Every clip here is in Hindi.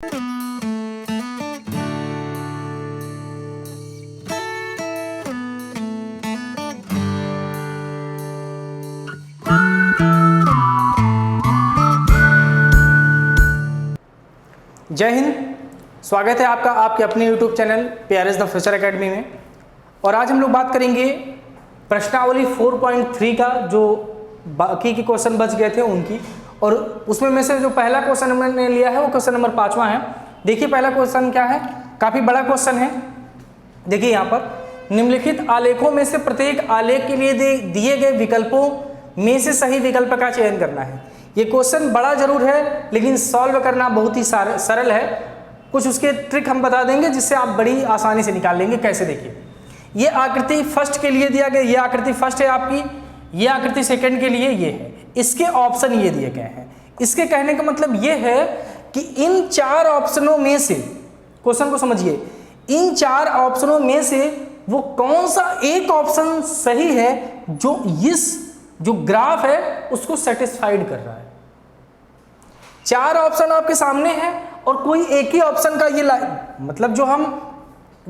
जय हिंद। स्वागत है आपका आपके अपने YouTube channel PRS the future academy में। और आज हम लोग बात करेंगे प्रश्नावली 4.3 का, जो बाकी के क्वेश्चन बच गए थे उनकी। और उसमें में से जो पहला क्वेश्चन मैंने लिया है वो क्वेश्चन नंबर 5वां है। देखिए पहला क्वेश्चन क्या है, काफ़ी बड़ा क्वेश्चन है। देखिए यहाँ पर निम्नलिखित आलेखों में से प्रत्येक आलेख के लिए दिए गए विकल्पों में से सही विकल्प का चयन करना है। ये क्वेश्चन बड़ा जरूर है लेकिन सॉल्व करना बहुत ही सरल है। कुछ उसके ट्रिक हम बता देंगे जिससे आप बड़ी आसानी से निकाल लेंगे। कैसे, देखिए ये आकृति फर्स्ट के लिए दिया गया, ये आकृति फर्स्ट है आपकी, ये आकृति सेकंड के लिए ये है, इसके ऑप्शन ये दिए गए हैं। इसके कहने का मतलब ये है कि इन चार ऑप्शनों में से, क्वेश्चन को समझिए, इन चार ऑप्शनों में से वो कौन सा एक ऑप्शन सही है जो इस जो ग्राफ है उसको सेटिस्फाइड कर रहा है। चार ऑप्शन आपके सामने हैं और कोई एक ही ऑप्शन का ये मतलब जो हम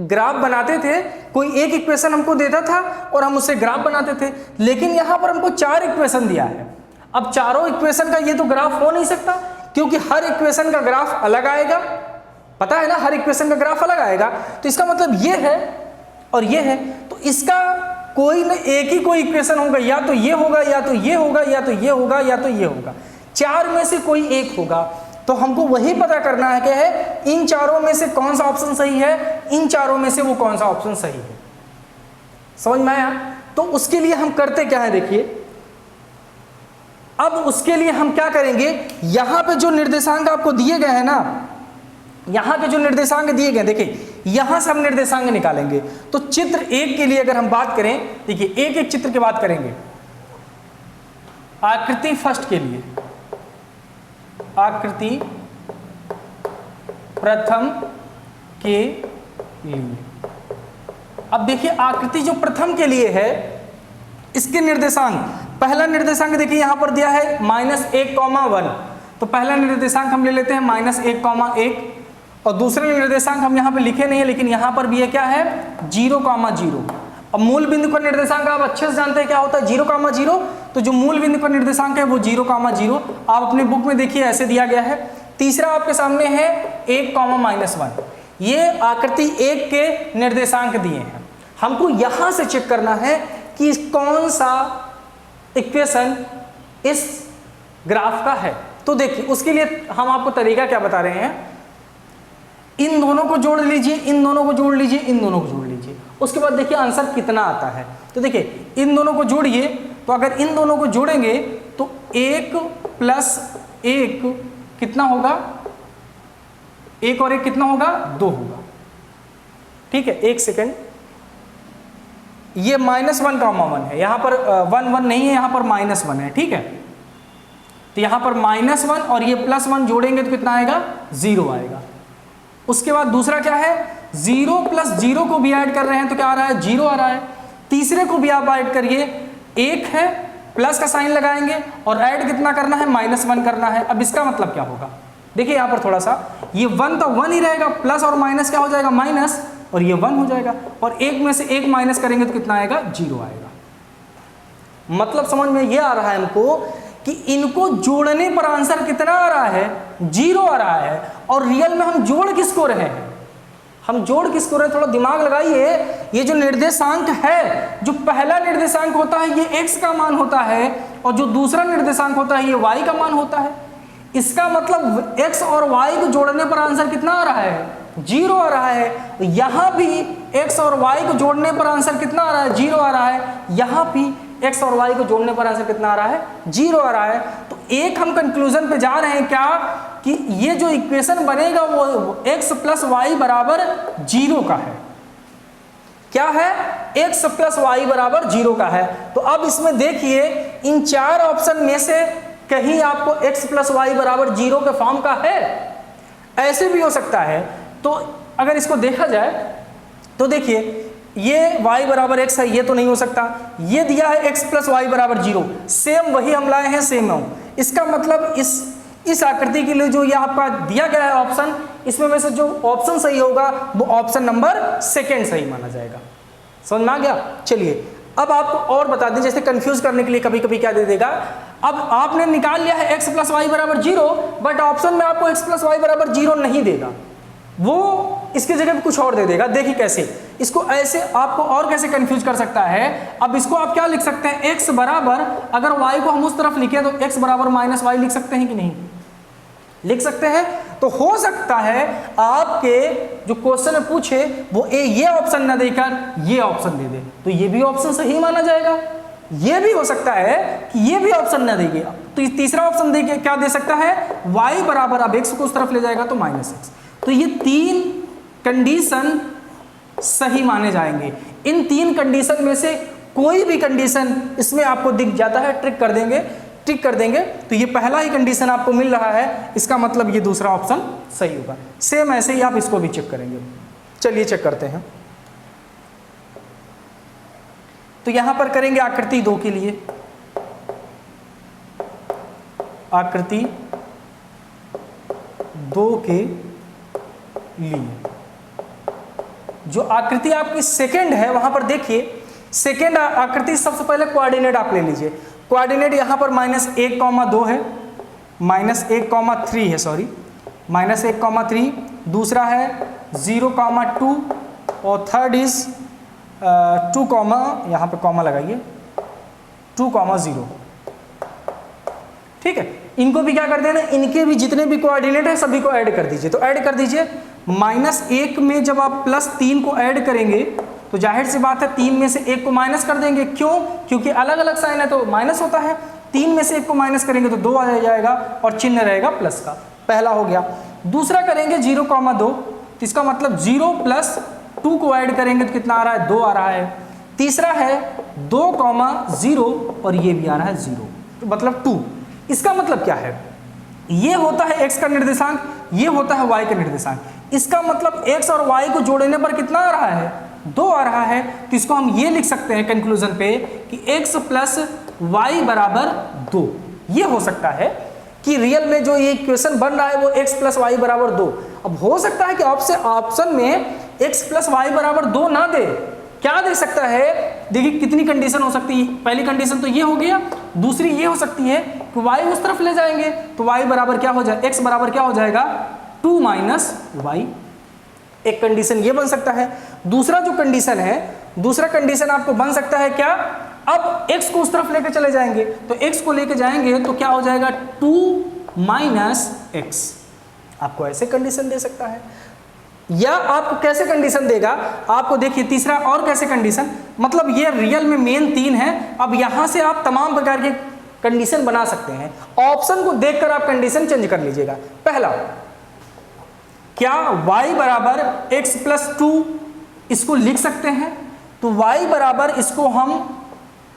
ग्राफ बनाते थे, कोई एक इक्वेशन हमको देता था और हम उससे ग्राफ बनाते थे, लेकिन यहां पर हमको चार इक्वेशन दिया है। अब चारों इक्वेशन का ये तो ग्राफ हो नहीं सकता क्योंकि हर इक्वेशन का ग्राफ अलग आएगा, पता है ना, हर इक्वेशन का ग्राफ अलग आएगा। तो इसका मतलब ये है और ये है, तो इसका कोई न एक ही कोई इक्वेशन होगा, या तो ये होगा या तो ये होगा या तो ये होगा या तो ये होगा, चार में से कोई एक होगा। तो हमको वही पता करना है कि है इन चारों में से कौन सा ऑप्शन सही है, इन चारों में से वो कौन सा ऑप्शन सही है। समझ में आया? तो उसके लिए हम करते क्या है, देखिए अब उसके लिए हम क्या करेंगे, यहां पे जो निर्देशांक आपको दिए गए हैं ना, यहां पे जो निर्देशांक दिए गए, देखिए यहां से हम निर्देशांक निकालेंगे। तो चित्र एक के लिए अगर हम बात करें, देखिए एक एक चित्र की बात करेंगे। आकृति फर्स्ट के लिए, आकृति प्रथम के लिए, अब देखिए आकृति जो प्रथम के लिए है इसके निर्देशांक, पहला निर्देशांक देखिए यहां पर दिया है -1,1। तो पहला निर्देशांक हम ले लेते हैं -1,1 और दूसरा निर्देशांक हम यहां पे लिखे नहीं है लेकिन यहां पर भी है, क्या है, 0,0। अब मूल बिंदु का निर्देशांक आप अच्छे से जानते हैं क्या होता है, 0,0। तो जो मूल बिंदु का निर्देशांक है वो 0,0, आप अपने बुक में देखिए ऐसे दिया गया है। तीसरा आपके सामने है 1,-1, ये आकृति 1 के निर्देशांक दिए हैं। हमको यहां से चेक करना है कि कौन सा इक्वेशन इस ग्राफ का है। तो देखिए उसके लिए हम आपको तरीका क्या बता रहे हैं, इन दोनों को जोड़ लीजिए, इन दोनों को जोड़ लीजिए, इन दोनों को जोड़ लीजिए, उसके बाद देखिए आंसर कितना आता है। तो देखिए इन दोनों को जोड़िए, तो अगर इन दोनों को जोड़ेंगे तो 1 + 1 कितना होगा, 1 और 1 कितना होगा, 2 होगा। ठीक है, एक सेकेंड, ये -1,1 है, यहां पर 1 नहीं है, यहां पर -1 है। ठीक है, तो यहां पर -1 और ये +1 जोड़ेंगे तो कितना आएगा, 0 आएगा। उसके बाद दूसरा क्या है, 0 + 0 को भी ऐड कर रहे हैं तो क्या आ रहा है, 0 आ रहा है। तीसरे को भी आप ऐड करिए, 1 है, प्लस का साइन लगाएंगे और ऐड कितना करना है, -1 करना है। अब इसका मतलब क्या होगा, देखिए यहां पर थोड़ा सा, ये 1 तो 1 ही रहेगा, प्लस और माइनस क्या हो जाएगा, माइनस, और ये 1 हो जाएगा, और 1 में से 1 माइनस करेंगे तो कितना आएगा, 0 आएगा। मतलब समझ में ये आ रहा है हमको कि इनको जोड़ने पर आंसर कितना आ रहा है, 0 आ रहा है। और रियल में हम जोड़ किसको रहे हैं, हम जोड़ किसको रहे हैं, थोड़ा दिमाग लगाइए। ये जो निर्देशांक है, जो पहला निर्देशांक होता है ये x का मान होता है और जो दूसरा निर्देशांक होता है ये y का मान होता है। इसका मतलब x और y को जोड़ने पर आंसर कितना आ रहा है, 0 आ रहा है। यहां भी x और y को जोड़ने पर आंसर कितना आ रहा है, 0 आ रहा है। यहां भी x और y को जोड़ने पर आंसर कितना आ रहा है, 0 आ रहा है। तो एक हम कंक्लूजन पे जा रहे हैं क्या, कि ये जो इक्वेशन बनेगा वो x + y = 0 का है। क्या है, x + y = 0 का है। तो अब इसमें देखिए इन चार ऑप्शन में से कहीं आपको x + y = 0 के फॉर्म का है, ऐसे भी हो सकता है। तो अगर इसको देखा जाए तो देखिए ये y = x है, ये तो नहीं हो सकता। ये दिया है x + y = 0, सेम वही हम लाए हैं, सेम है। इसका मतलब इस आकृति के लिए जो ये आपका दिया गया है ऑप्शन, इसमें में से जो ऑप्शन सही होगा वो ऑप्शन नंबर सेकंड सही माना जाएगा। समझ में आ गया? चलिए अब आपको और बता दें, जैसे कंफ्यूज करने के लिए कभी कभी क्या दे देगा, अब आपने निकाल लिया है x प्लस वाई बराबर 0, बट ऑप्शन में आपको x प्लस वाई बराबर 0 नहीं देगा, वो इसके जगह पे कुछ और दे देगा। देखिए कैसे, इसको ऐसे आपको और कैसे कंफ्यूज कर सकता है। अब इसको आप क्या लिख सकते हैं, x बराबर, अगर y को हम उस तरफ लिखें तो x बराबर माइनस वाई लिख सकते हैं कि नहीं, लिख सकते हैं। तो हो सकता है आपके जो क्वेश्चन में पूछे वो ये ऑप्शन ना देकर ये ऑप्शन दे दे, तो ये भी ऑप्शन सही माना जाएगा। ये भी हो सकता है कि ये भी ऑप्शन ना देगा, तो तीसरा ऑप्शन देके क्या दे सकता है, y बराबर, अब x को उस तरफ ले जाएगा तो माइनस x। तो ये 3 कंडीशन सही माने जाएंगे। इन 3 कंडीशन में से कोई भी कंडीशन इसमें आपको दिख जाता है, टिक कर देंगे तो ये पहला ही कंडीशन आपको मिल रहा है, इसका मतलब ये दूसरा ऑप्शन सही होगा। सेम ऐसे ही आप इसको भी चेक करेंगे। चलिए चेक करते हैं। तो यहां पर करेंगे आकृति 2 के लिए, आकृति 2 के लिए जो आकृति आपकी सेकंड है, वहां पर देखिए सेकंड आकृति, सबसे पहले कोऑर्डिनेट आप ले लीजिए। कोऑर्डिनेट यहां पर -1,2 है, -1,3 है, सॉरी -1,3, दूसरा है 0,2 और थर्ड इज 2, यहां पर कॉमा लगाइए, 2,0। ठीक है, इनको भी क्या कर देना, इनके भी जितने भी कोऑर्डिनेट है सभी को ऐड कर दीजिए। तो ऐड कर दीजिए, -1 में जब आप +3 को ऐड करेंगे तो जाहिर सी बात है 3 में से 1 को माइनस कर देंगे। क्यों? क्योंकि अलग अलग साइन है तो माइनस होता है। 3 में से 1 को माइनस करेंगे तो 2 आ जाएगा और चिन्ह रहेगा प्लस का, पहला हो गया। दूसरा करेंगे 0,2, तो इसका मतलब 0 + 2 को ऐड करेंगे तो कितना आ रहा है, 2 आ रहा है। तीसरा है 2,0 और ये भी आ रहा है 0, तो मतलब 2। इसका मतलब क्या है, ये होता है x का निर्देशांक, ये होता है y का निर्देशांक। इसका मतलब x और y को जोड़ने पर कितना आ रहा है, 2 आ रहा है। तो इसको हम ये लिख सकते हैं कंक्लूजन पे कि x + y बराबर 2। ये हो सकता है कि रियल में जो ये इक्वेशन बन रहा है वो x + y बराबर 2। अब हो सकता है कि आपसे ऑप्शन में x + y बराबर 2 ना दे, क्या दे सकता है, देखिए कितनी कंडीशन हो सकती है। पहली कंडीशन तो ये हो गया, दूसरी ये हो सकती है कि y उस तरफ ले जाएंगे तो y बराबर क्या हो जाए, x बराबर क्या हो जाएगा, 2 - y। एक कंडीशन ये बन सकता है। दूसरा जो कंडीशन है, दूसरा कंडीशन आपको बन सकता है क्या, अब x को उस तरफ लेकर चले जाएंगे तो x को लेकर जाएंगे तो क्या हो जाएगा, 2 - x। आपको ऐसे कंडीशन दे सकता है, या आपको कैसे कंडीशन देगा, आपको देखिए तीसरा और कैसे कंडीशन, मतलब ये रियल में मेन 3 है। अब यहां से आप तमाम प्रकार के कंडीशन बना सकते हैं। ऑप्शन को देखकर आप कंडीशन चेंज कर लीजिएगा। पहला, क्या y बराबर x + 2 इसको लिख सकते हैं, तो y बराबर इसको हम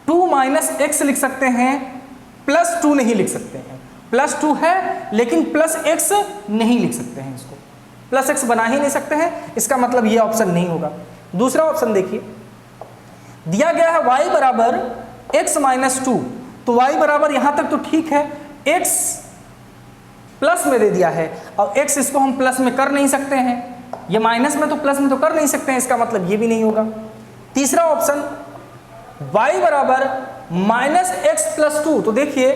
2 - x लिख सकते हैं, +2 नहीं लिख सकते हैं। +2 है लेकिन +x नहीं लिख सकते हैं, इसको +x बना ही नहीं सकते हैं, इसका मतलब ये ऑप्शन नहीं होगा। दूसरा ऑप्शन देखिए, दिया गया है y बराबर x - 2, तो y बराबर यहां तक तो ठीक है, x प्लस में दे दिया है और x इसको हम प्लस में कर नहीं सकते हैं, ये माइनस में तो प्लस में तो कर नहीं सकते हैं, इसका मतलब ये भी नहीं होगा। तीसरा ऑप्शन y बराबर -x + 2, तो देखिए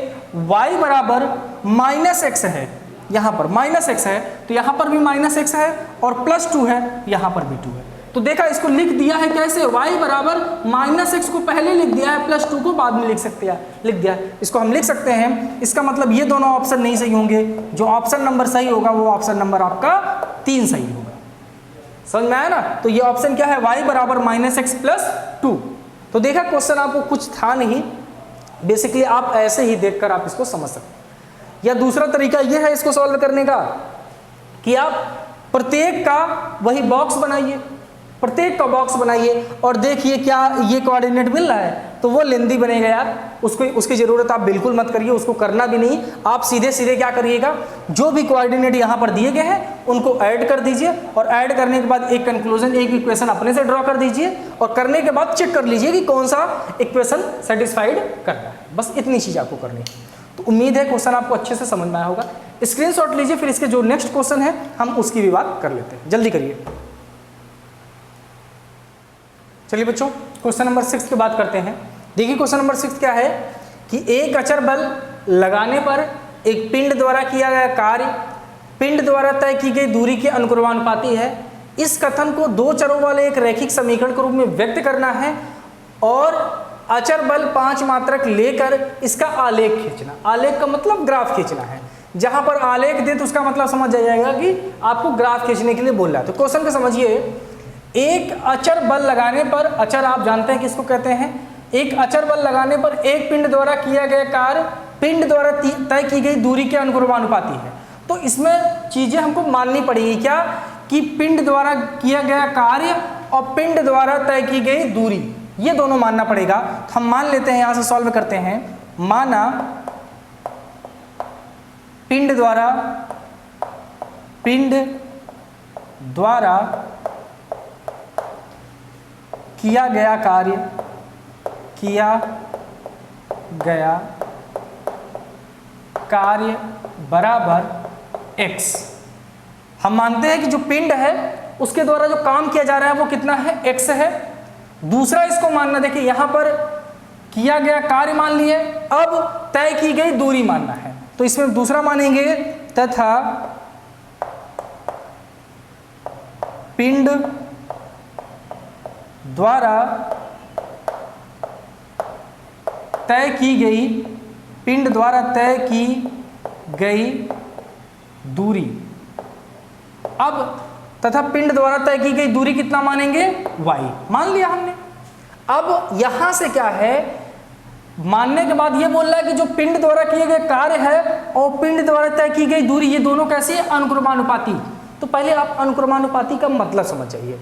y बराबर -x है, यहाँ पर -x है तो यहाँ पर भी -x है और +2 है, यहाँ पर भी 2 है। तो देखा, इसको लिख दिया है कैसे, y बराबर -x को पहले लिख दिया है, +2 को बाद में लिख दिया है। इसको हम लिख सकते हैं। इसका मतलब ये दोनों ऑप्शन नहीं सही होंगे, जो ऑप्शन नंबर सही होगा वो ऑप्शन नंबर आपका 3 सही होगा। समझ में आया ना? तो ये ऑप्शन क्या है, y बराबर -x + 2। तो देखा, क्वेश्चन आपको कुछ था नहीं, बेसिकली आप ऐसे ही देखकर आप इसको समझ सकते हैं। या दूसरा तरीका यह है इसको सॉल्व करने का कि आप प्रत्येक का वही बॉक्स बनाइए, प्रत्येक का बॉक्स बनाइए और देखिए क्या ये कोऑर्डिनेट मिल रहा है, तो वो लेंदी बनेगा यार, उसकी ज़रूरत आप बिल्कुल मत करिए, उसको करना भी नहीं। आप सीधे सीधे क्या करिएगा, जो भी कोऑर्डिनेट यहाँ पर दिए गए हैं उनको ऐड कर दीजिए और ऐड करने के बाद एक कंक्लूजन, एक इक्वेशन अपने से ड्रॉ कर दीजिए और करने के बाद चेक कर लीजिए कि कौन सा इक्वेशन सेटिस्फाइड कर रहा है। बस इतनी चीज़ आपको करनी है। तो उम्मीद है क्वेश्चन आपको अच्छे से समझ में आया होगा। स्क्रीनशॉट लीजिए, फिर इसके जो नेक्स्ट क्वेश्चन है हम उसकी भी बात कर लेते हैं। जल्दी करिए। चलिए बच्चों, क्वेश्चन नंबर 6 की बात करते हैं। देखिए क्वेश्चन नंबर 6 क्या है कि एक अचर बल लगाने पर एक पिंड द्वारा किया गया कार्य पिंड द्वारा तय की गई दूरी के अनुक्रमानुपाती है। इस कथन को दो चरों वाले एक रैखिक समीकरण के रूप में व्यक्त करना है और अचर बल 5 मात्रक लेकर इसका आलेख खींचना। आलेख का मतलब ग्राफ खींचना है। जहां पर आलेख दे तो उसका मतलब समझ जाएगा कि आपको ग्राफ खींचने के लिए बोल रहा है। तो क्वेश्चन को समझिए, एक अचर बल लगाने पर, अचर आप जानते हैं किसको कहते हैं, एक अचर बल लगाने पर एक पिंड द्वारा किया गया कार्य पिंड द्वारा तय की गई दूरी के अनुक्रमानुपाती है। तो इसमें चीजें हमको माननी पड़ेगी क्या, कि पिंड द्वारा किया गया कार्य और पिंड द्वारा तय की गई दूरी, ये दोनों मानना पड़ेगा। तो हम मान लेते हैं, यहां से सॉल्व करते हैं। माना पिंड द्वारा किया गया कार्य बराबर x। हम मानते हैं कि जो पिंड है उसके द्वारा जो काम किया जा रहा है वो कितना है, x है। दूसरा इसको मानना, देखिए यहां पर किया गया कार्य मान लिए, अब तय की गई दूरी मानना है। तो इसमें दूसरा मानेंगे, तथा पिंड द्वारा तय की गई दूरी। अब तथा पिंड द्वारा तय की गई दूरी कितना मानेंगे, y मान लिया हमने। अब यहां से क्या है, मानने के बाद ये बोल रहा है कि जो पिंड द्वारा किए गए कार्य है और पिंड द्वारा तय की गई दूरी, ये दोनों कैसे है, अनुक्रमानुपाती। तो पहले आप अनुक्रमानुपाती का मतलब समझ जाइए।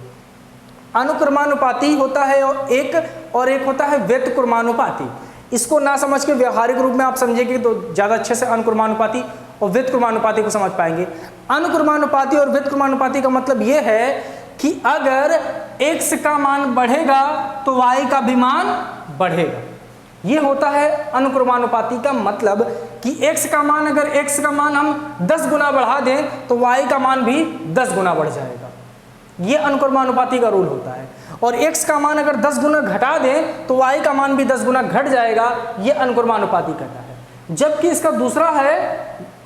अनुक्रमानुपाती होता है और एक होता है व्युत्क्रमानुपाती। इसको ना समझ के व्यवहारिक रूप में आप समझेंगे तो ज़्यादा अच्छे से अनुक्रमानुपाती और व्युत्क्रमानुपाती को समझ पाएंगे। अनुक्रमानुपाती और व्युत्क्रमानुपाती का मतलब ये है कि अगर x का मान बढ़ेगा तो y का भी मान बढ़ेगा। ये होता है अनुक्रमानुपाती का मतलब कि x का मान, अगर x का मान हम 10 गुना बढ़ा दें तो y का मान भी 10 गुना बढ़ जाएगा। ये अनुक्रमानुपाती का रूल होता है। और x का मान अगर 10 गुना घटा दें तो y का मान भी 10 गुना घट जाएगा। ये अनुक्रमानुपाती कहता है। जबकि इसका दूसरा है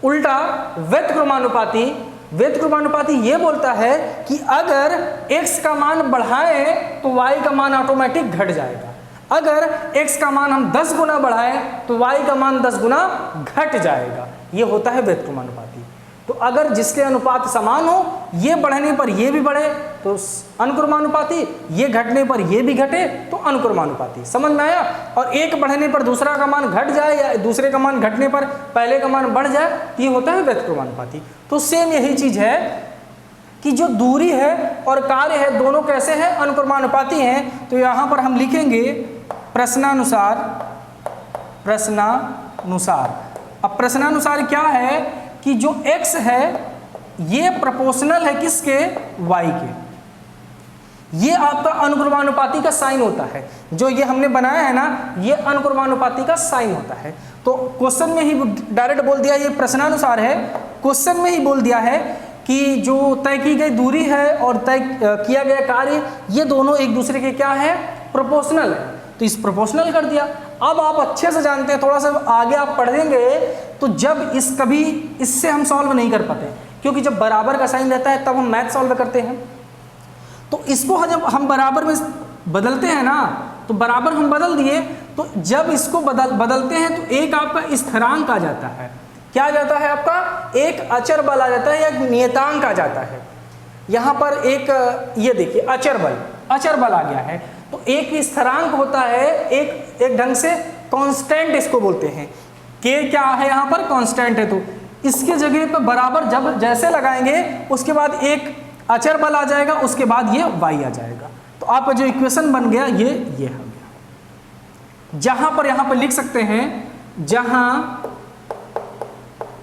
उल्टा, व्युत्क्रमानुपाती। व्युत्क्रमानुपाती ये बोलता है कि अगर x का मान बढ़ाएं तो y का मान ऑटोमेटिक घट जाएगा। अगर x का मान हम 10 गुना बढ़ाएं तो y का मान 10 गुना घट जाएगा। ये होता है व्युत्क्रमानुपाती। तो अगर जिसके अनुपात समान हो, ये बढ़ने पर ये भी बढ़े तो अनुक्रमानुपाती, ये घटने पर ये भी घटे तो अनुक्रमानुपाती। समझ में आया। और एक बढ़ने पर दूसरा का मान घट जाए या दूसरे का मान घटने पर पहले का मान बढ़ जाए, ये होता है व्युत्क्रमानुपाती। तो सेम यही चीज है कि जो दूरी है और कार्य है दोनों कैसे हैं, अनुक्रमानुपाती हैं। तो यहाँ पर हम लिखेंगे प्रश्नानुसार। अब प्रश्नानुसार क्या है कि जो x है ये प्रोपोर्शनल है किसके, y के। ये आपका अनुक्रमानुपाती का साइन होता है। जो ये हमने बनाया है ना, ये अनुक्रमानुपाती का साइन होता है। तो क्वेश्चन में ही डायरेक्ट बोल दिया, ये प्रश्नानुसार है। क्वेश्चन में ही बोल दिया है कि जो तय की गई दूरी है और तय किया गया कार्य, ये दोनों एक दूसरे के क्या है, प्रोपोर्शनल है। तो इस प्रोपोर्शनल कर दिया। अब आप अच्छे से जानते हैं, थोड़ा सा आगे आप पढ़ेंगे तो जब कभी इससे हम सॉल्व नहीं कर पाते, क्योंकि जब बराबर का साइन रहता है तब हम मैथ सॉल्व करते हैं। तो इसको जब हम बराबर में बदलते हैं ना, तो बराबर हम बदल दिए, तो जब इसको बदलते हैं तो एक आपका स्थिरांक आ जाता है। क्या आ जाता है आपका, एक अचर बल आ जाता है या एक नियतांक आ जाता है। यहाँ पर एक ये देखिए अचर बल आ गया है। तो एक स्थिरांक होता है, एक ढंग से कांस्टेंट इसको बोलते हैं। के क्या है यहाँ पर, कांस्टेंट है। तो इसके जगह पर बराबर जब जैसे लगाएंगे उसके बाद एक अचर बल आ जाएगा, उसके बाद ये y आ जाएगा। तो आपका जो इक्वेशन बन गया ये हो गया। जहां पर यहाँ पर लिख सकते हैं, जहां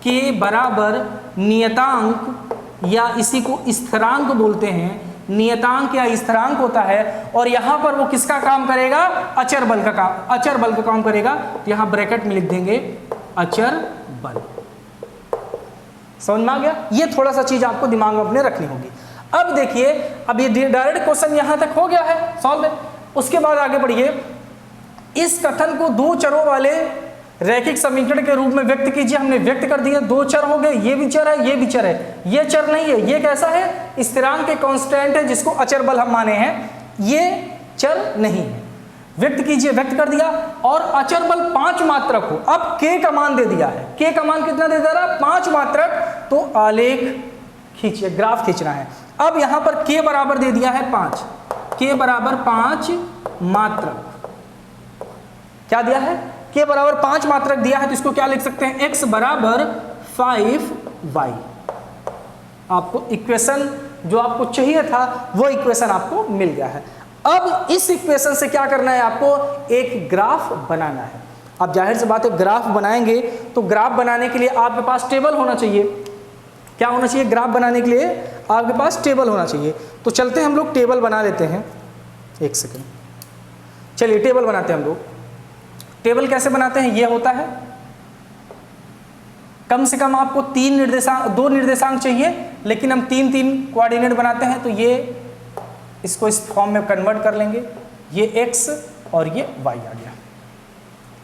के बराबर नियतांक या इसी को स्थिरांक बोलते हैं, नियतांक या स्थिरांक होता है। और यहां पर वो किसका काम करेगा, अचर बल का काम करेगा। तो यहां ब्रैकेट में लिख देंगे अचर बल। समझ में आ गया? ये थोड़ा सा चीज आपको दिमाग में अपने रखनी होगी। अब देखिए, अब ये डायरेक्ट क्वेश्चन यहां तक हो गया है सॉल्व। उसके बाद आगे बढ़िए, इस कथन को दो चरों वाले रैखिक समीकरण के रूप में व्यक्त कीजिए। हमने व्यक्त कर दिया, दो चर हो गए, ये भी चर है, ये भी चर है। ये चर नहीं है, ये कैसा है? स्थिरांक के कांस्टेंट है, जिसको अचर बल हम माने हैं। ये चर नहीं है। व्यक्त कीजिए, व्यक्त कर दिया। और अचर बल 5 मात्रक हो। अब k का मान दे दिया है। k का मान कितना दे दे रहा है? 5 मात्रक। तो आलेख खींचिए, ग्राफ खींचना है। अब यहां पर k बराबर दे दिया है 5, k बराबर 5 मात्रक। क्या दिया है? k बराबर 5 मात्रक दिया है, तो इसको क्या लिख सकते हैं? x बराबर 5y। आपको इक्वेशन जो आपको चाहिए था वो इक्वेशन आपको मिल गया है। अब इस इक्वेशन से क्या करना है? आपको एक ग्राफ बनाना है। अब जाहिर सी बात है, ग्राफ बनाएंगे तो ग्राफ बनाने के लिए आपके पास टेबल होना चाहिए। क्या होना चाहिए? ग्राफ बनाने के लिए आपके पास टेबल होना चाहिए। तो चलते हैं हम लोग टेबल बना लेते हैं। एक सेकंड, चलिए टेबल बनाते हैं हम लोग। टेबल कैसे बनाते हैं? ये होता है, कम से कम आपको 2 निर्देशांक चाहिए, लेकिन हम 3 कोऑर्डिनेट बनाते हैं। तो ये इसको इस फॉर्म में कन्वर्ट कर लेंगे। ये x और ये y आ गया।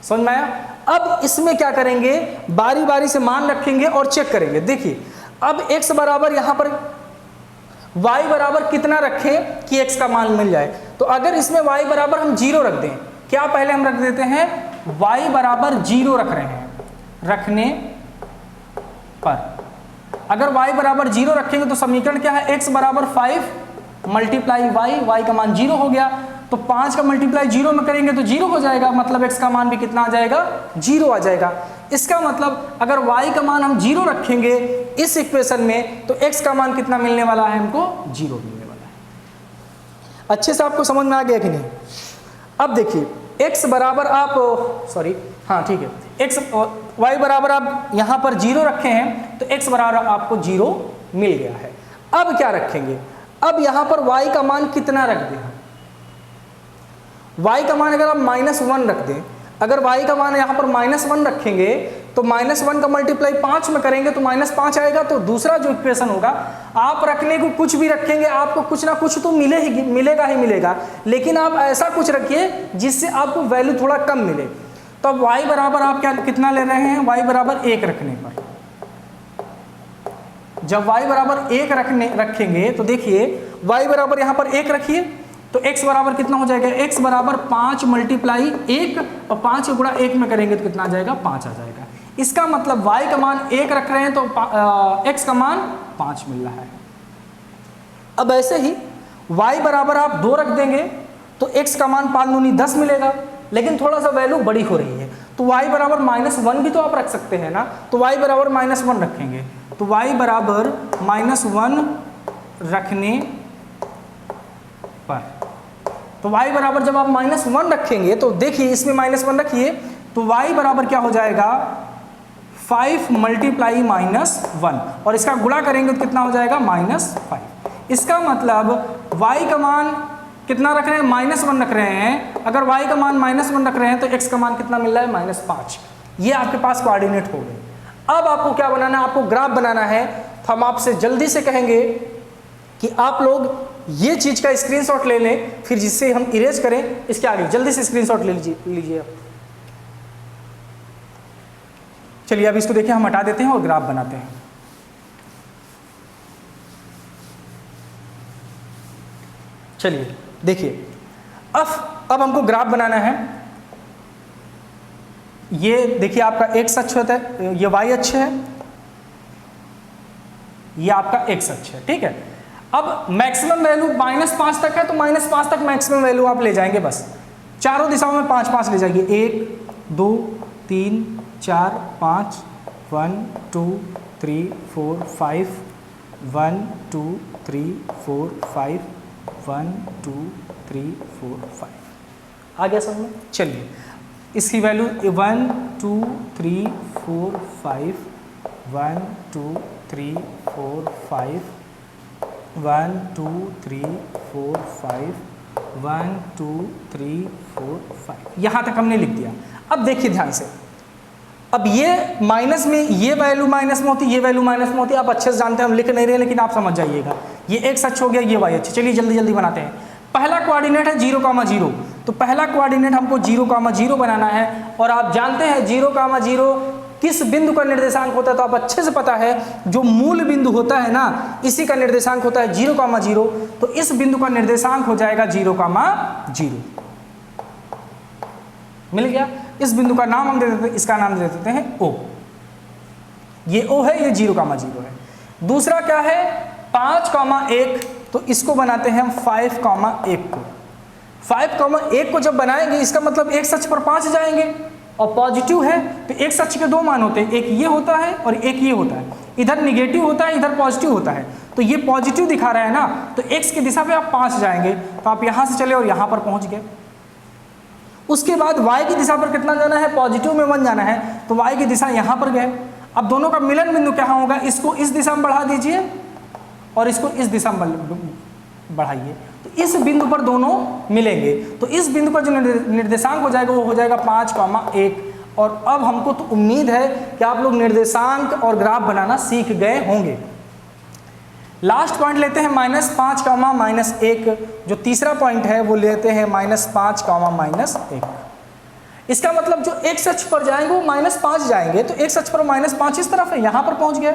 समझ में आया? अब इसमें क्या करेंगे? बारी बारी से मान रखेंगे और चेक करेंगे। देखिए, अब x बराबर यहां पर y बराबर कितना रखें कि x का मान मिल जाए? तो अगर इसमें y बराबर हम 0 रख दें, क्या पहले हम रख देते हैं? y बराबर 0 रख रहे हैं। रखने पर अगर y बराबर 0 रखेंगे तो समीकरण क्या है? x बराबर 5 मल्टीप्लाई y का मान 0 हो गया। तो 5 का मल्टीप्लाई 0 में करेंगे तो 0 हो जाएगा, मतलब x का मान भी कितना आ जाएगा? 0 आ जाएगा। इसका मतलब अगर y का मान हम 0 रखेंगे इस इक्वेशन में, तो x का मान कितना मिलने वाला है? हमको 0 मिलने वाला है। अच्छे से आपको समझ में आ गया कि नहीं? अब देखिए, x बराबर आप हाँ ठीक है, y बराबर आप यहां पर 0 रखे हैं, तो x बराबर आपको 0 मिल गया है। अब क्या रखेंगे? अब यहां पर y का मान कितना रख दें? y का मान अगर आप -1 रख दें, अगर y का मान यहां पर -1 रखेंगे तो -1 का मल्टीप्लाई 5 में करेंगे तो -5 आएगा। तो दूसरा जो इक्वेशन होगा, आप रखने को कुछ भी रखेंगे, आपको कुछ ना कुछ तो मिलेगा ही मिलेगा, लेकिन आप ऐसा कुछ रखिए जिससे आपको वैल्यू थोड़ा कम मिले। तो अब y बराबर आप कितना ले रहे हैं? y बराबर 1 रखने पर, जब y बराबर 1 रखेंगे तो देखिए, y बराबर यहां पर 1 रखिए तो x बराबर कितना हो जाएगा? x बराबर 5 मल्टीप्लाई 1, और 5 गुणा 1 में करेंगे तो कितना आ जाएगा? 5 आ जाएगा। इसका मतलब y का मान 1 रख रहे हैं तो x का मान 5 मिल रहा है। अब ऐसे ही y बराबर आप 2 रख देंगे तो x का मान 5 दूनी 10 मिलेगा, लेकिन थोड़ा सा वैल्यू बड़ी हो रही है, तो y बराबर -1 भी तो आप रख सकते हैं ना। तो y बराबर -1 रखेंगे, तो y बराबर -1 रखने पर, तो y बराबर जब आप -1 रखेंगे तो देखिए, इसमें -1 रखिए तो y बराबर क्या हो जाएगा? 5 मल्टीप्लाई -1, और इसका गुणा करेंगे तो कितना हो जाएगा? -5। इसका मतलब y का मान कितना रख रहे हैं? -1 रख रहे हैं। अगर y का मान -1 रख रहे हैं तो x का मान कितना मिल रहा है? -5। ये आपके पास कोऑर्डिनेट हो गए। अब आपको क्या बनाना है? आपको ग्राफ बनाना है। तो हम आपसे जल्दी से कहेंगे कि आप लोग ये चीज का स्क्रीनशॉट ले लें, फिर जिससे हम इरेज करें इसके आगे। जल्दी से स्क्रीनशॉट ले लीजिए आप। चलिए अब इसको देखिए, हम हटा देते हैं और ग्राफ बनाते हैं। चलिए देखिए, अब हमको ग्राफ बनाना है। ये देखिए, आपका x अक्ष होता है, ये y अक्ष है, ये आपका x अक्ष है, ठीक है। अब मैक्सिमम वैल्यू -5 तक है, तो -5 तक मैक्सिमम वैल्यू आप ले जाएंगे। बस चारों दिशाओं में 5-5 ले जाइए। 1 2 3 4 5, 1 2 3 4 5, 1 2 3 4 5, 1 2 3 4 5। आ गया समझ में? चलिए इसकी वैल्यू 1 2 3 4 5, 1 2 3 4 5, 1 2 3 4 5, 1 2 3 4 5। यहाँ तक हमने लिख दिया। अब देखिए ध्यान से, अब ये माइनस में ये वैल्यू माइनस में होती है, ये वैल्यू माइनस में होती है, आप अच्छे से जानते हैं, हम लिख नहीं रहे लेकिन आप समझ जाइएगा। ये x अक्ष हो गया, ये y अक्ष। चलिए जल्दी जल्दी बनाते हैं। पहला कोऑर्डिनेट है 0,0, तो पहला कोऑर्डिनेट हमको 0,0 बनाना है, और आप जानते हैं 0,0 किस बिंदु का निर्देशांक होता है, तो आप अच्छे से पता है जो मूल बिंदु होता है ना, इसी का निर्देशांक होता है 0,0, तो इस बिंदु का निर्देशांक हो जाएगा 0,0। मिल गया। इस बिंदु का नाम हम दे देते हैं, इसका नाम दे देते हैं O। ये O है, ये 0,0 है। दूसरा क्या है 5,1, तो इसको बनाते हैं हम 5,1 को। 5,1 को जब बनाएंगे इसका मतलब x अक्ष पर 5 जाएंगे, और पॉजिटिव है तो x अक्ष के दो मान होते हैं, एक ये होता है और एक ये होता है। इधर निगेटिव होता है, इधर पॉजिटिव होता है, तो ये पॉजिटिव दिखा रहा है ना, तो x की दिशा पे आप 5 जाएंगे, तो आप यहां से चले और यहां पर पहुंच गए। उसके बाद y की दिशा पर कितना जाना है, पॉजिटिव में 1 जाना है, तो y की दिशा यहां पर गए। अब दोनों का मिलन बिंदु क्या होगा, इसको इस दिशा में बढ़ा दीजिए और इसको इस दिशा में बढ़ाइए, तो इस बिंदु पर दोनों मिलेंगे। तो इस बिंदु पर जो निर्देशांक हो जाएगा वो हो जाएगा 5,1। और अब हमको तो उम्मीद है कि आप लोग निर्देशांक और ग्राफ बनाना सीख गए होंगे। लास्ट पॉइंट लेते हैं -5,-1। जो तीसरा पॉइंट है वो लेते हैं -5,-1। इसका मतलब जो x अक्ष पर जाएंगे वो -5 जाएंगे, तो x अक्ष पर -5 इस तरफ है, यहां पर पहुंच गए,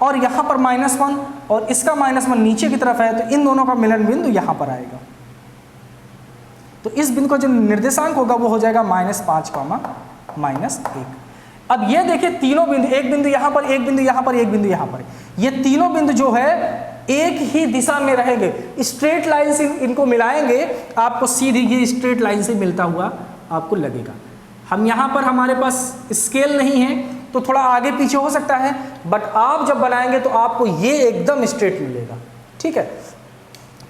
और यहाँ पर -1 और इसका -1 नीचे की तरफ है, तो इन दोनों का मिलन बिंदु यहाँ पर आएगा। तो इस बिंदु का जो निर्देशांक होगा वो हो जाएगा -5,-1। अब ये देखिए तीनों बिंदु, एक बिंदु यहाँ पर, एक बिंदु यहाँ पर, एक बिंदु यहाँ पर, ये तीनों बिंदु जो है एक ही दिशा में रहेंगे। स्ट्रेट लाइन से इनको मिलाएंगे, आपको सीधी ये स्ट्रेट लाइन से मिलता हुआ आपको लगेगा। हम यहाँ पर हमारे पास स्केल नहीं है तो थोड़ा आगे पीछे हो सकता है, बट आप जब बनाएंगे तो आपको ये एकदम स्ट्रेट मिलेगा। ठीक है,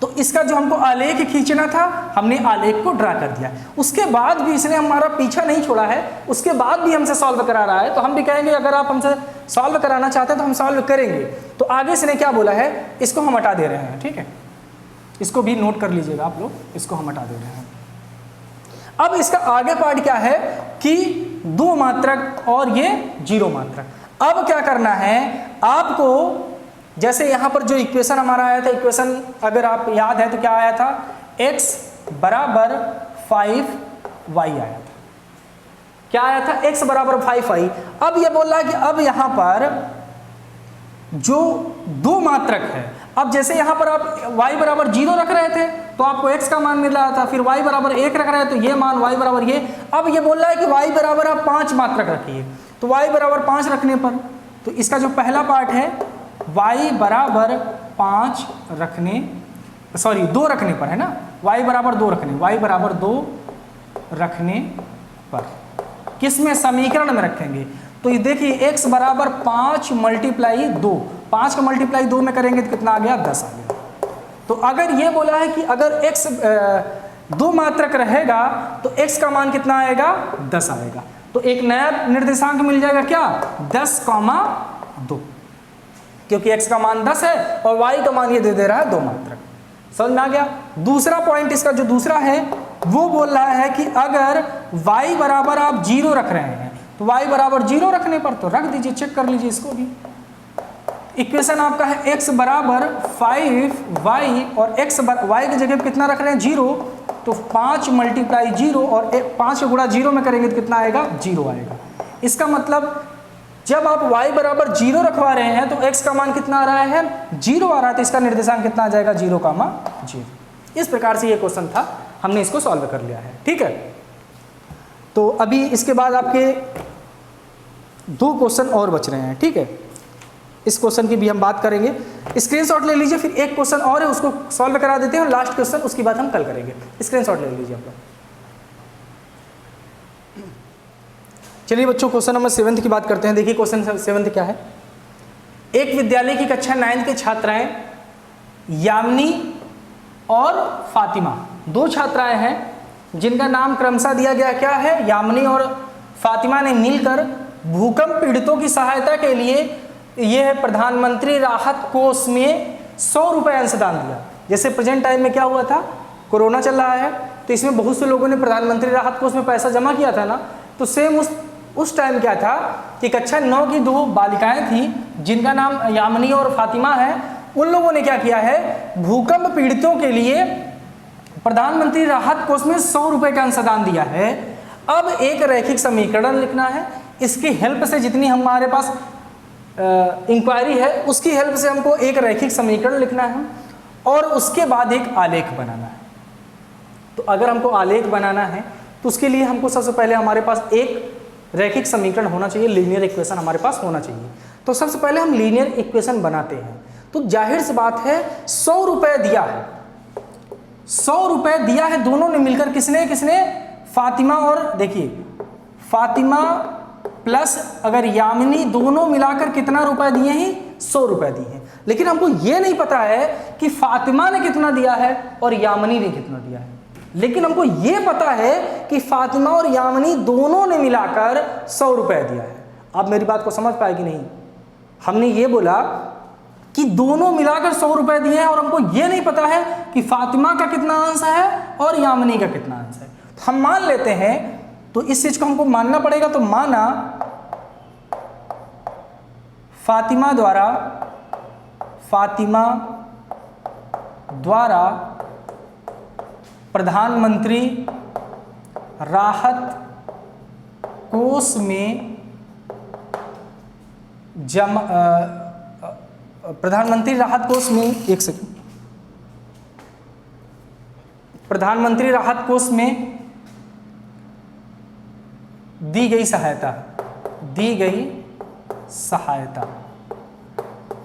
तो इसका जो हमको आलेख खींचना था हमने आलेख को ड्रा कर दिया। उसके बाद भी इसने हमारा पीछा नहीं छोड़ा है, उसके बाद भी हमसे सॉल्व करा रहा है, तो हम भी कहेंगे अगर आप हमसे सॉल्व कराना चाहते हैं तो हम सॉल्व करेंगे। तो आगे इसने क्या बोला है, इसको हम हटा दे रहे हैं। ठीक है, इसको भी नोट कर लीजिएगा आप लोग, इसको हम हटा दे रहे हैं। अब इसका आगे पार्ट क्या है कि 2 मात्रक और ये 0 मात्रक। अब क्या करना है आपको, जैसे यहां पर जो इक्वेशन हमारा आया था, इक्वेशन अगर आप याद है तो क्या आया था, x बराबर 5y आया था। क्या आया था, x बराबर 5y। अब ये बोल रहा है कि अब यहां पर जो 2 मात्रक है, अब जैसे यहां पर आप y बराबर 0 रख रहे थे तो आपको x का मान मिल रहा था, फिर y बराबर 1 रख रहे हैं तो ये मान y बराबर ये। अब ये बोल रहा है कि y बराबर आप 5 मात्रक रखिए, तो y बराबर 5 रखने पर, तो इसका जो पहला पार्ट है y बराबर 5 रखने, सॉरी 2 रखने पर है ना, y बराबर 2 रखने, y बराबर 2 रखने पर किस में, समीकरण में रखेंगे। तो ये देखिए x बराबर 5 मल्टीप्लाई 2, 5 का मल्टीप्लाई 2 में करेंगे तो कितना आ गया, 10 आ गया। तो अगर ये बोला है कि अगर x 2 मात्रक रहेगा तो x का मान कितना आएगा, 10 आएगा। तो एक नया निर्देशांक मिल जाएगा क्या, 10,2, क्योंकि x का मान 10 है और y का मान ये दे रहा है 2 मात्रक। समझ में आ गया। दूसरा पॉइंट इसका जो दूसरा है वो बोल रहा है कि अगर y बराबर आप 0 रख रहे हैं तो y बराबर 0 रखने पर, तो रख दीजिए, चेक कर लीजिए इसको भी। इक्वेशन आपका है x बराबर 5y और y की जगह कितना रख रहे हैं, 0, तो 5 मल्टीप्लाई 0 और 5 का गुणा 0 में करेंगे तो कितना आएगा, 0 आएगा। इसका मतलब जब आप y बराबर 0 रखवा रहे हैं तो x का मान कितना आ रहा है, 0 आ रहा है, तो इसका निर्देशांक कितना आ जाएगा, 0,0। इस प्रकार से ये क्वेश्चन था, हमने इसको सॉल्व कर लिया है। ठीक है, तो अभी इसके बाद आपके 2 क्वेश्चन और बच रहे हैं। ठीक है, इस क्वेश्चन की भी हम बात करेंगे, स्क्रीनशॉट ले लीजिए, फिर एक क्वेश्चन और है उसको सॉल्व करा देते हैं और लास्ट क्वेश्चन उसकी बात हम कल करेंगे। स्क्रीनशॉट ले लीजिए आप लोग। चलिए बच्चों, क्वेश्चन नंबर 7 की बात करते हैं। देखिए क्वेश्चन 7 क्या है। एक विद्यालय की कक्षा 9 की छात्राएं यामिनी और फातिमा, 2 छात्राएं हैं जिनका नाम क्रमशः दिया गया क्या है, यामिनी और फातिमा ने मिलकर भूकंप पीड़ितों की सहायता के लिए यह है प्रधानमंत्री राहत कोष में 100 रुपये अंशदान दिया। जैसे प्रेजेंट टाइम में क्या हुआ था, कोरोना चल रहा है, तो इसमें बहुत से लोगों ने प्रधानमंत्री राहत कोष में पैसा जमा किया था ना, तो सेम उस उस टाइम क्या था कि कक्षा 9 की 2 बालिकाएं थी जिनका नाम यामिनी और फातिमा है। उन लोगों ने क्या किया है, भूकंप पीड़ितों के लिए प्रधानमंत्री राहत कोष में 100 रुपए का अंशदान दिया है। अब एक रैखिक समीकरण लिखना है, इसकी हेल्प से जितनी हमारे पास इंक्वायरी है उसकी हेल्प से हमको एक रैखिक समीकरण लिखना है और उसके बाद एक आलेख बनाना है। तो अगर हमको आलेख बनाना है तो उसके लिए हमको सबसे पहले हमारे पास एक रैखिक समीकरण होना चाहिए, लीनियर इक्वेशन हमारे पास होना चाहिए। तो सबसे पहले हम लीनियर इक्वेशन बनाते हैं। तो जाहिर सी बात है 100 रुपए दिया है, 100 रुपए दिया है दोनों ने मिलकर, किसने फातिमा और देखिए फातिमा प्लस अगर यामिनी, दोनों मिलाकर कितना रुपए दिए हैं, 100 रुपए दिए हैं। लेकिन हमको ये नहीं पता है कि फातिमा ने कितना दिया है और यामिनी ने कितना दिया है। लेकिन हमको ये पता है कि फातिमा और यामिनी दोनों ने मिलाकर 100 रुपए दिया है। आप मेरी बात को समझ पाए कि नहीं? हमने ये बोला कि दोनों मिलाकर 100 रुपए दिए हैं और हमको ये नहीं पता है कि फातिमा का कितना अंश है और यामिनी का कितना अंश है। हम मान लेते हैं, तो इस चीज को हमको मानना पड़ेगा। तो माना फातिमा द्वारा प्रधानमंत्री राहत कोष में प्रधानमंत्री राहत कोष में, एक सेकंड, प्रधानमंत्री राहत कोष में दी गई सहायता।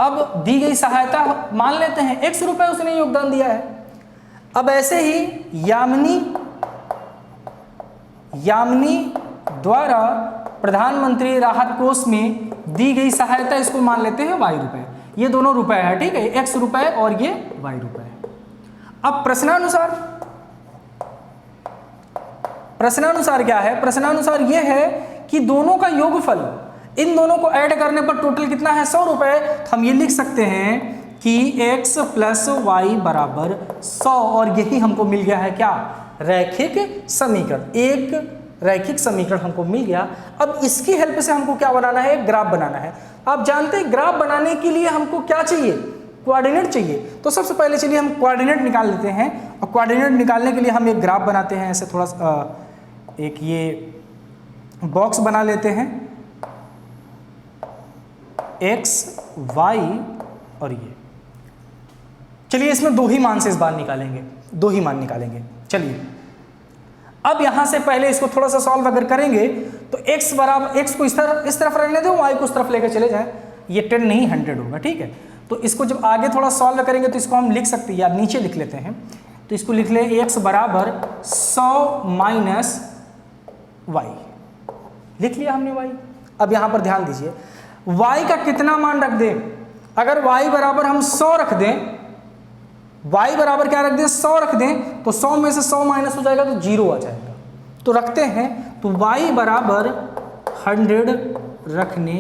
अब दी गई सहायता मान लेते हैं 100 रुपए उसने योगदान दिया है। अब ऐसे ही यामिनी द्वारा प्रधानमंत्री राहत कोष में दी गई सहायता, इसको मान लेते हैं y रुपए। ये दोनों रुपए है, ठीक है, x रुपए और ये y रुपए है। अब प्रश्नानुसार क्या है? प्रश्नानुसार ये है कि दोनों का योगफल, इन दोनों को ऐड करने पर टोटल कितना है, 100 रुपए। तो हम ये लिख सकते हैं कि x प्लस वाई बराबर 100 और यही हमको मिल गया है क्या, रैखिक समीकरण। एक रैखिक समीकरण हमको मिल गया। अब इसकी हेल्प से हमको क्या बनाना है, एक ग्राफ बनाना है। आप जानते हैं ग्राफ बनाने के लिए हमको क्या चाहिए, कोऑर्डिनेट चाहिए। तो सबसे पहले चलिए हम कोऑर्डिनेट निकाल लेते हैं और कोऑर्डिनेट निकालने के लिए हम एक ग्राफ बनाते हैं। ऐसे थोड़ा सा एक ये बॉक्स बना लेते हैं, x y और ये। चलिए इसमें दो ही मान से इस बार निकालेंगे, दो ही मान निकालेंगे। चलिए अब यहां से पहले इसको थोड़ा सा सॉल्व अगर करेंगे तो x बराबर, x को इस तरफ रहने दो, y को उस तरफ लेकर चले जाएं। ये 10 नहीं 100 होगा, ठीक है। तो इसको जब आगे थोड़ा सॉल्व करेंगे तो इसको हम लिख सकते हैं, या नीचे लिख लेते हैं। तो इसको लिख ले x बराबर 100 माइनस y, लिख लिया हमने y। अब यहां पर ध्यान दीजिए, y का कितना मान रख दें। अगर y बराबर हम 100 रख दें, y बराबर क्या रख दें, 100 रख दें, तो 100 में से 100 माइनस हो जाएगा तो 0 आ जाएगा। तो रखते हैं, तो y बराबर 100 रखने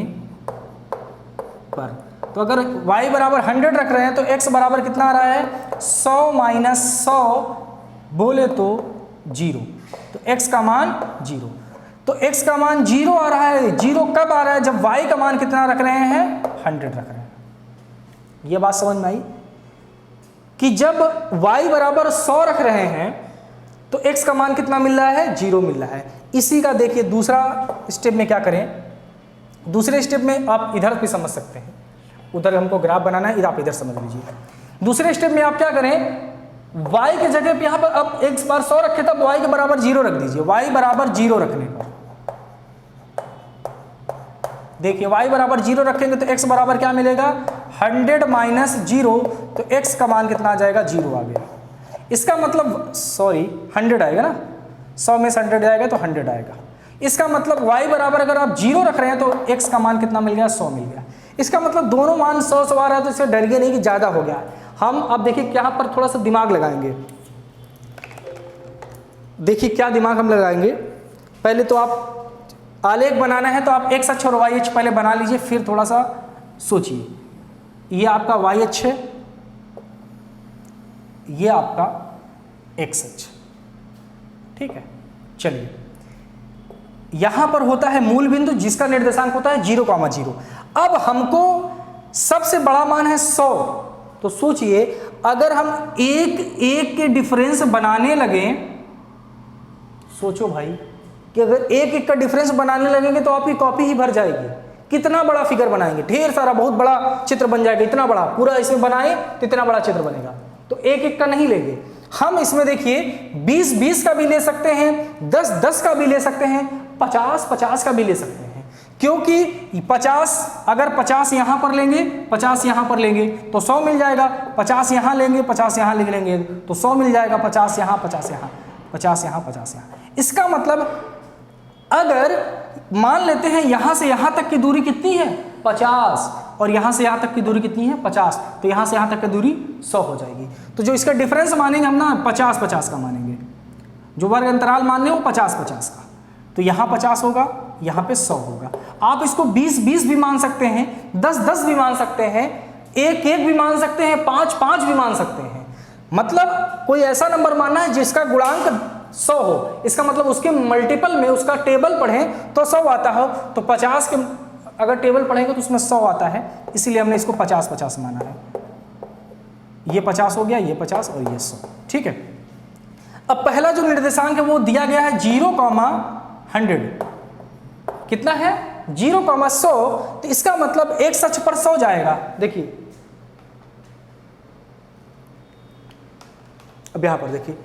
पर, तो अगर y बराबर 100 रख रहे हैं तो x बराबर कितना आ रहा है, 100 माइनस 100 बोले तो 0। तो x का मान 0, तो x का मान 0 आ रहा है। 0 कब आ रहा है, जब y का मान कितना रख रहे हैं, 100 रख रहे हैं। ये बात समझ में आई कि जब y बराबर 100 रख रहे हैं तो x का मान कितना मिल रहा है, 0 मिल रहा है। इसी का देखिए दूसरा स्टेप में क्या करें, दूसरे स्टेप में आप इधर भी समझ सकते हैं, उधर हमको ग्राफ बनाना है, इधर आप इधर समझ लीजिए। दूसरे स्टेप में आप क्या करें, y के जगह पे यहाँ पर अब x बार 100 रखे तब y के बराबर 0 रख दीजिए। y बराबर 0 रखने पर देखिए y बराबर 0 रखेंगे तो x बराबर क्या मिलेगा, 100 माइनस 0, तो x का मान कितना आ जाएगा, 0 आ गया। इसका मतलब 100 आएगा ना, 100 में से 100 जाएगा तो 100 आएगा। इसका मतलब y बराबर अगर आप 0 रख रहे हैं तो x का मान कितना मिल गया, 100 मिल गया। इसका मतलब दोनों मान 100 आ रहा है, तो इससे डरिए नहीं कि ज़्यादा हो गया। हम अब देखिए यहाँ पर थोड़ा सा दिमाग लगाएंगे। देखिए क्या दिमाग हम लगाएंगे, पहले तो आप आलेख बनाना है तो आप x अक्ष और y अक्ष पहले बना लीजिए, फिर थोड़ा सा सोचिए। ये आपका y अक्ष है, ये आपका x अक्ष, ठीक है। चलिए यहां पर होता है मूल बिंदु जिसका निर्देशांक होता है 0,0। अब हमको सबसे बड़ा मान है 100, तो सोचिए अगर हम एक के डिफरेंस बनाने लगे, सोचो भाई कि अगर एक का डिफरेंस बनाने लगेंगे तो आपकी कॉपी ही भर जाएगी। कितना बड़ा फिगर बनाएंगे, ढेर सारा बहुत बड़ा चित्र बन जाएगा, इतना बड़ा पूरा इसमें बनाए तो इतना बड़ा चित्र बनेगा। तो एक का नहीं लेंगे हम, इसमें देखिए 20 का भी ले सकते हैं, 10 का भी ले सकते हैं, 50 का भी ले सकते हैं, क्योंकि 50 अगर 50 यहां पर लेंगे, 50 यहां पर लेंगे तो 100 मिल जाएगा, 50 यहां लेंगे, 50 यहां ले लेंगे तो 100 मिल जाएगा, 50 यहां, 50 यहां, 50 यहां, 50 यहां। इसका मतलब अगर मान लेते हैं यहां से यहां तक की दूरी कितनी है 50, और यहां से यहां तक की दूरी कितनी है 50, तो यहां से यहां तक की दूरी 100 हो जाएगी। तो जो इसका डिफरेंस मानेंगे हम ना 50 का मानेंगे, जो वर्ग अंतराल मान रहे हो 50 का, तो यहां 50 होगा, यहां पे 100 होगा। आप इसको 20 भी मान सकते हैं, 10 भी मान सकते हैं, 1 भी मान सकते हैं, 5 भी मान सकते हैं। मतलब कोई ऐसा नंबर मानना है जिसका गुणांक 100 हो, इसका मतलब उसके मल्टीपल में उसका टेबल पढ़ें तो 100 आता हो, तो 50 के अगर टेबल पढ़ेंगे तो उसमें 100 आता है, इसीलिए हमने इसको 50 माना है। ये 50 हो गया, ये 50 और ये 100, ठीक है। अब पहला जो निर्देशांक है वो दिया गया है 0,100, कितना है 0,100, तो इसका मतलब x अक्ष पर 100 जाएगा। देखिए अब यहां पर देखिए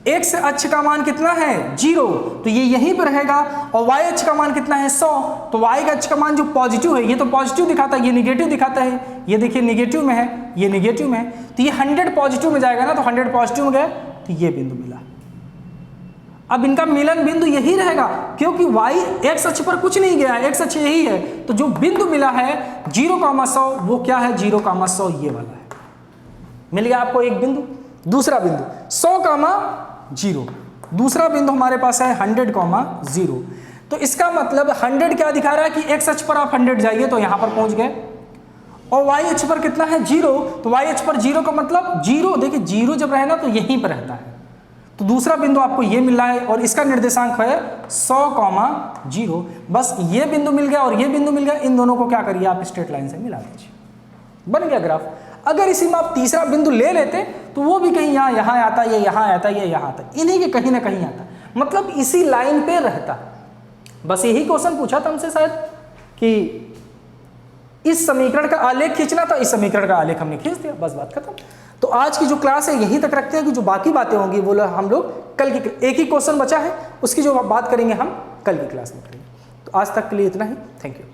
x अक्ष का मान कितना है 0, तो ये यहीं पर रहेगा, और y अक्ष का मान कितना है 100, तो y का अक्ष का मान जो पॉजिटिव है, ये तो पॉजिटिव दिखाता है, ये निगेटिव दिखाता है, ये देखिए निगेटिव में है, ये निगेटिव में है, तो ये 100 पॉजिटिव में जाएगा ना, तो 100 पॉजिटिव में गए तो ये बिंदु मिला। अब इनका मिलन बिंदु यही रहेगा, क्योंकि y x अक्ष पर कुछ नहीं गया है, x अक्ष यही है, तो जो बिंदु मिला है 0,100 वो क्या है 0,100 ये वाला है। मिल गया आपको एक बिंदु। दूसरा बिंदु 100,0, दूसरा बिंदु हमारे पास है 100,0। तो इसका मतलब 100 क्या दिखा रहा है कि x अक्ष पर आप 100 जाइए तो यहां पर पहुंच गए, और y अक्ष पर कितना है 0, तो y अक्ष पर 0 का मतलब 0, देखिए 0 जब रहे ना तो यहीं पर रहता है, तो दूसरा बिंदु आपको ये मिल रहा है, और इसका निर्देशांक है 100,0। बस ये बिंदु मिल गया और ये बिंदु मिल गया, इन दोनों को क्या करिए आप स्ट्रेट लाइन से मिला दीजिए, बन गया ग्राफ। अगर इसी में आप तीसरा बिंदु ले लेते तो वो भी कहीं यहाँ आता, ये यहाँ आता, ये यहाँ आता, इन्हीं के कहीं ना कहीं आता, मतलब इसी लाइन पे रहता। बस यही क्वेश्चन पूछा था हमसे शायद कि इस समीकरण का आलेख खींचना था, इस समीकरण का आलेख हमने खींच दिया, बस बात खत्म। तो आज की जो क्लास है यहीं तक रखते हैं, कि जो बाकी बातें होंगी वो हम लोग कल की, एक ही क्वेश्चन बचा है उसकी जो बात करेंगे हम कल की क्लास में करेंगे। तो आज तक के लिए इतना ही, थैंक यू।